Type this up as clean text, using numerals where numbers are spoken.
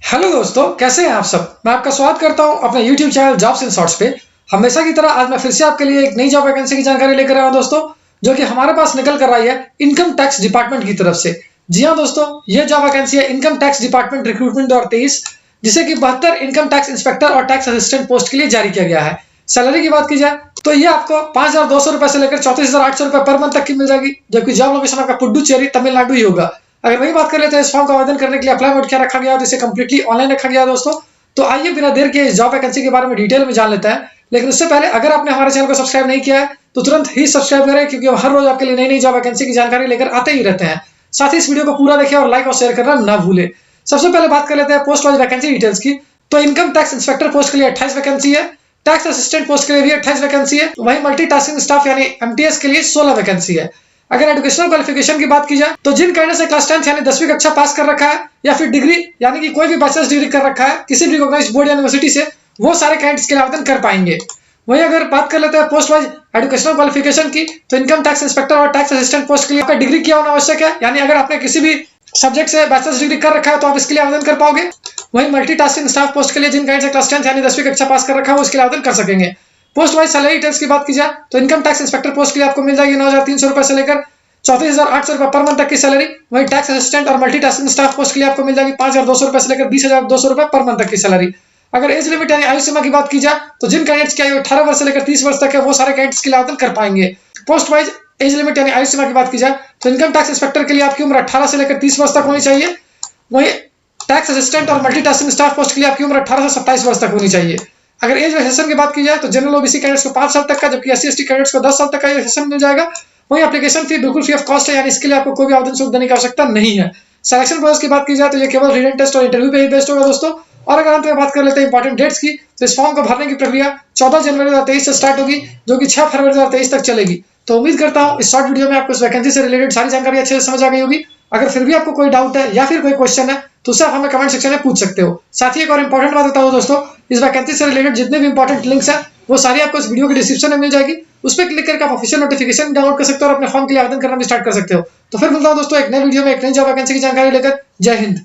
Hello दोस्तों, कैसे हैं आप सब। मैं आपका स्वागत करता हूं अपने YouTube channel jobs in shorts पे। हमेशा की तरह आज मैं फिर से आपके लिए एक नई जॉब वैकेंसी की जानकारी लेकर आया हूं दोस्तों, जो कि हमारे पास निकल कर आई है इनकम टैक्स डिपार्टमेंट की तरफ से। जी हां दोस्तों, ये जॉब वैकेंसी है इनकम टैक्स डिपार्टमेंट रिक्रूटमेंट 2023, जिसे कि 72 इनकम टैक्स इंस्पेक्टर और टैक्स असिस्टेंट पोस्ट के लिए जारी किया गया है। सैलरी की बात की जाए तो ये आपको 5,200 रुपए से लेकर 34,800 रुपए पर मंथ तक की मिल जाएगी, जबकि जॉब लोकेशन आपका पुडुचेरी तमिलनाडु ही होगा। अगर वही बात कर लेते हैं इस फॉर्म का आवेदन करने के लिए अप्लाई मोड क्या रखा गया है, जिसे कंप्लीटली ऑनलाइन रखा गया है दोस्तों। तो आइए बिना देर के इस जॉब वैकेंसी के बारे में डिटेल में जान लेते हैं। लेकिन उससे पहले अगर आपने हमारे चैनल को सब्सक्राइब नहीं किया है तो तुरंत ही सब्सक्राइब करें, क्योंकि हम हर रोज आपके लिए नई नई जॉब वैकेंसी की जानकारी लेकर आते ही रहते हैं। साथ ही इस वीडियो को पूरा देखें और लाइक और शेयर करना ना भूले। सबसे पहले बात कर लेते हैं पोस्ट वाइज वैकेंसी डिटेल्स की। तो इनकम टैक्स इंस्पेक्टर पोस्ट के लिए 28 वैकेंसी है, टैक्स असिस्टेंट पोस्ट के लिए भी 28 वैकेंसी है, वहीं मल्टीटास्किंग स्टाफ यानी एमटीएस के लिए 16 वैकेंसी है। अगर एजुकेशनल क्वालिफिकेशन की बात की जाए तो जिन कैंडिडेट से क्लास 10 यानी 10वीं कक्षा पास कर रखा है या फिर डिग्री यानी कि कोई भी बैचलर्स डिग्री कर रखा है किसी भी रिकॉग्नाइज्ड बोर्ड या यूनिवर्सिटी से, वो सारे कैंडिडेट्स के लिए आवेदन कर पाएंगे। वहीं अगर बात कर लेते हैं पोस्ट वाइज एजुकेशनल क्वालिफिकेशन की, तो इनकम टैक्स इंस्पेक्टर और टैक्स असिस्टेंट पोस्ट के लिए आपका डिग्री किया होना आवश्यक है, यानी अगर आपने किसी भी सब्जेक्ट से बैचलर्स डिग्री कर रखा है तो आप इसके लिए आवेदन कर पाओगे। वहीं मल्टीटास्किंग स्टाफ पोस्ट के लिए जिन कैंडिडेट से क्लास 10 यानी 10वीं कक्षा पास कर रखा है वो इसके लिए आवेदन कर सकेंगे। पोस्ट वाइज सैलरी डिटेल्स की बात की जाए तो इनकम टैक्स इंस्पेक्टर पोस्ट के लिए आपको मिल जाएगी 9,300 रुपए से लेकर 34,800 रुपए पर मंथ तक की सैलरी। वहीं टैक्स असिस्टेंट और मल्टीटास्किंग स्टाफ पोस्ट के लिए आपको मिल जाएगी 5,200 रुपए से लेकर 20,200 रुपए पर मंथ तक की सैलरी। अगर एज लिमिट यानी आयु सीमा की बात की जाए तो जिन कैंडिडेट्स की आयु 18 वर्ष से लेकर 30 वर्ष तक है वो सारे कैंडिडेट्स के लिए आवेदन कर पाएंगे। पोस्ट वाइज एज लिमिट यानी आयु सीमा की बात की जाए तो इनकम टैक्स इंस्पेक्टर के लिए आपकी उम्र 18 से लेकर 30 वर्ष तक होनी चाहिए। वहीं टैक्स असिस्टेंट और मल्टीटास्किंग स्टाफ पोस्ट के लिए आपकी उम्र 18 से 27 वर्ष तक होनी चाहिए। अगर एज रिलैक्सेशन की बात की जाए तो जनरल ओबीसी कैंडिडेट्स को 5 साल तक का, जबकि एससी एसटी कैंडिडेट्स को 10 साल तक का रिलैक्सेशन मिल जाएगा। वहीं एप्लीकेशन फी बिल्कुल फ्री ऑफ कॉस्ट है, यानी इसके लिए आपको कोई भी आवेदन शुल्क देने की आवश्यकता नहीं है। सिलेक्शन प्रोसेस की बात की जाए तो ये केवल रिटन टेस्ट और इंटरव्यू पे ही बेस्ड होगा दोस्तों। और अगर अंत में बात कर लेते हैं इंपॉर्टेंट डेट्स की, तो इस फॉर्म को भरने की प्रक्रिया 14 जनवरी 2023 से स्टार्ट होगी, जो कि 6 फरवरी 2023 तक चलेगी। तो उम्मीद करता हूं इस शॉर्ट वीडियो में आपको इस वैकेंसी से रिलेटेड सारी जानकारी अच्छे से समझ आ गई होगी। अगर फिर भी आपको कोई डाउट है या फिर कोई क्वेश्चन है तो उसे आप हमें कमेंट सेक्शन में पूछ सकते हो। साथ ही एक और इंपॉर्टेंट बात बताऊं दोस्तों, इस वैकेंसी से रिलेटेड जितने भी इंपॉर्टेंट लिंक्स हैं वो सारी आपको इस वीडियो के डिस्क्रिप्शन में मिल जाएगी। उस पर क्लिक करके आप ऑफिशियल नोटिफिकेशन डाउनलोड कर सकते हो और अपने फॉर्म के लिए आवेदन करना भी स्टार्ट कर सकते हो। तो फिर मिलता हूं दोस्तों एक नए वीडियो में एक नई जॉब वैकेंसी की जानकारी लेकर। जय हिंद।